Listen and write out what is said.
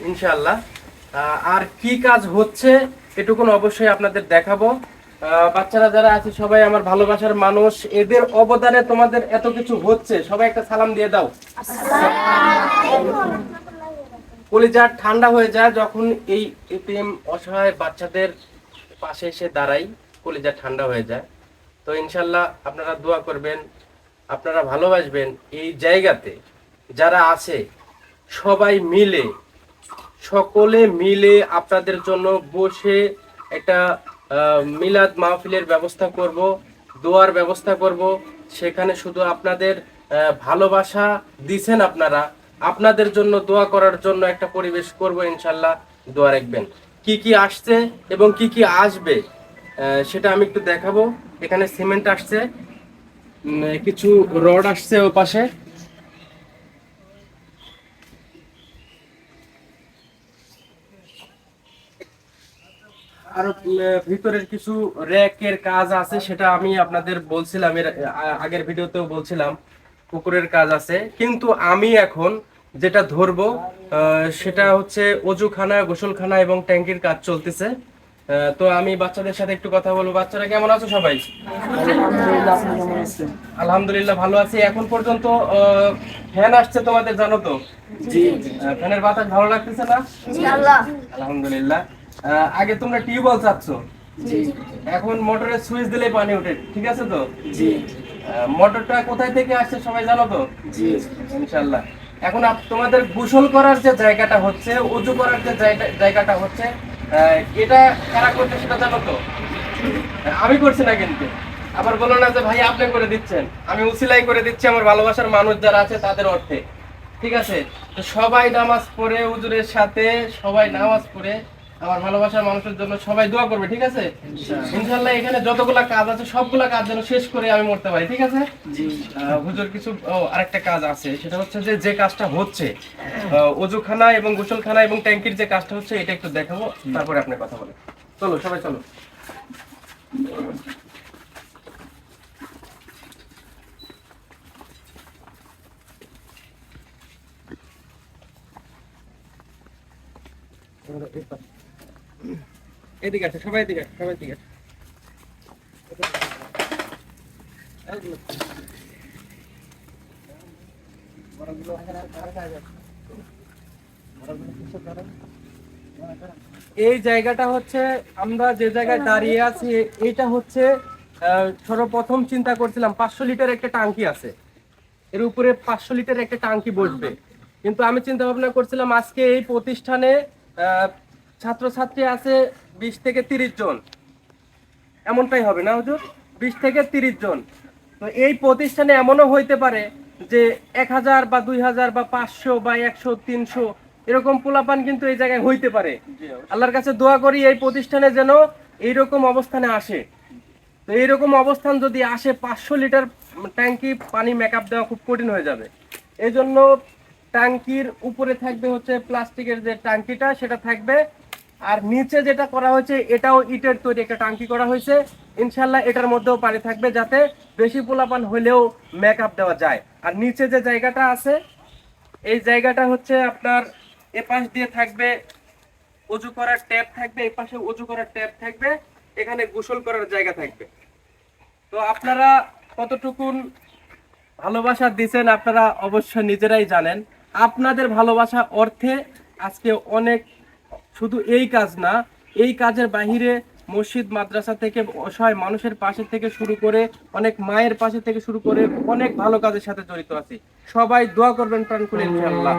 ইনশাআল্লাহ। আর কি কাজ হচ্ছে এটুকুন অবশ্যই আপনাদের দেখাবো। বাচ্চারা যারা আছে সবাই আমার ভালোবাসার মানুষ, এদের অবদানে তোমাদের এত কিছু হচ্ছে। সবাই একটা সালাম দিয়ে দাও। কলিজা ঠান্ডা হয়ে যায় যখন এই এতিম অসহায় বাচ্চাদের পাশে এসে দাঁড়াই, কলিজা ঠান্ডা হয়ে যায়। তো ইনশাল্লাহ আপনারা দোয়া করবেন, আপনারা ভালোবাসবেন। এই জায়গাতে যারা আছে সবাই মিলে, সকলে মিলে আপনাদের জন্য বসে একটা মিলাদ মাহফিলের ব্যবস্থা করব, দোয়ার ব্যবস্থা করব। সেখানে শুধু আপনাদের ভালোবাসা দিছেন আপনারা, আপনাদের জন্য দোয়া করার জন্য একটা পরিবেশ করব ইনশাল্লাহ। দোয়া রাখবেন। কি কি আসছে এবং কি কি আসবে সেটা আমি একটু দেখাবো। এখানে সিমেন্ট আসছে, কিছু রড আসছে ও পাশে, আর ভিতরের কিছু র্যাকের কাজ আছে, সেটা আমি আপনাদের বলছিলাম, এর আগের ভিডিওতেও বলছিলাম পুকুরের কাজ আছে। কিন্তু আমি এখন যেটা ধরবো সেটা হচ্ছে অজুখানা, গোসলখানা এবং ট্যাঙ্কির কাজ চলতেছে। তো আমি বাচ্চাদের সাথে একটু কথা বলবো। বাচ্চারা কেমন আছো সবাই? আলহামদুলিল্লাহ ভালো আছি। এখন পর্যন্ত ফ্যান আসছে তোমাদের, জানো তো? জি। ফ্যানের বাতাস ভালো লাগতেছে না? আলহামদুলিল্লাহ। আগে তোমরা টিউবওয়েল চাচ্ছো, এখন মোটরের সুইচ দিলে পানি ওঠে, ঠিক আছে তো? জি। মোটরটা কোথায় থেকে আসছে সবাই জানো তো? জি। ইনশাআল্লাহ। এখন তোমাদের গোসল করার যে জায়গাটা হচ্ছে, ওযু করার যে জায়গাটা হচ্ছে, এটা কারা করছে সেটা জানো তো? আমি করছি না কিন্তু। আবার বলো না যে ভাই আপনি করে দিচ্ছেন। আমি উসিলাই করে দিচ্ছি আমার ভালোবাসার মানুষ যারা আছে তাদের অর্থে, ঠিক আছে? তো সবাই নামাজ পড়ে হুজুরের সাথে, সবাই নামাজ পড়ে আমার ভালোবাসার মানুষের জন্য সবাই দোয়া করবে, ঠিক আছে? ইনশাআল্লাহ। এখানে যতগুলা কাজ আছে সবগুলা কাজ যেন শেষ করে আমি মরতে পারি, ঠিক আছে? জি। হুজুর কিছু আরেকটা কাজ আছে, সেটা হচ্ছে যে কাজটা হচ্ছে ওযুখানা এবং গোসলখানা এবং ট্যাঙ্কির যে কাজটা হচ্ছে, এটা একটু দেখাবো, তারপরে আপনি কথা বলেন। চলো সবাই চলো। এদিকে আছে সবাই, এদিকে আছে সবাই, এদিকে আছে। এই জায়গাটা হচ্ছে, আমরা যে জায়গায় দাঁড়িয়ে আছি, এটা হচ্ছে সর্বপ্রথম চিন্তা করছিলাম 500 লিটার একটা টাঙ্কি আছে, এর উপরে 500 লিটার একটা টাঙ্কি বসবে। কিন্তু আমি চিন্তা ভাবনা করছিলাম আজকে এই প্রতিষ্ঠানে ছাত্রছাত্রী আছে 20 থেকে 30 জন, এমনটাই হবে না হুজুর? 20 থেকে 30 জন। তো এই প্রতিষ্ঠানে এমনও হইতে পারে যে 1000 বা 2000 বা 500 বা 100 300 এরকম পোলাপান কিন্তু এই জায়গায় হইতে পারে। আল্লাহর কাছে দোয়া করি এই প্রতিষ্ঠানে যেন এইরকম অবস্থানে আসে। তো এইরকম অবস্থান যদি আসে, 500 লিটার ট্যাঙ্কি পানি মেকআপ দেওয়া খুব কঠিন হয়ে যাবে। এই জন্য ট্যাঙ্কির উপরে থাকবে হচ্ছে প্লাস্টিকের যে ট্যাঙ্কিটা, সেটা থাকবে। আর নিচে যেটা করা হয়েছে এটাও ইটের তৈরি একটা ট্যাঙ্কি করা হয়েছে। ইনশাল্লাহ এটার মধ্যেও পানি থাকবে, যাতে বেশি পোলাপান হলেও মেকআপ দেওয়া যায়। আর নিচে যে জায়গাটা আছে, এই জায়গাটা হচ্ছে আপনার এপাশ দিয়ে থাকবে ওযু করার ট্যাপ থাকবে, এই পাশে ওযু করার ট্যাপ থাকবে, এখানে গোসল করার জায়গা থাকবে। তো আপনারা কতটুকুন ভালোবাসা দিচ্ছেন আপনারা অবশ্যই নিজেরাই জানেন। আপনাদের ভালোবাসা অর্থে আজকে অনেক, শুধু এই কাজ না, এই কাজের বাহিরে মসজিদ মাদ্রাসা থেকে অসহায় মানুষের পাশে থেকে শুরু করে, অনেক মায়ের পাশে থেকে শুরু করে অনেক ভালো কাজের সাথে জড়িত আছি। সবাই দোয়া করবেন প্রাণ খুলে ইনশাআল্লাহ।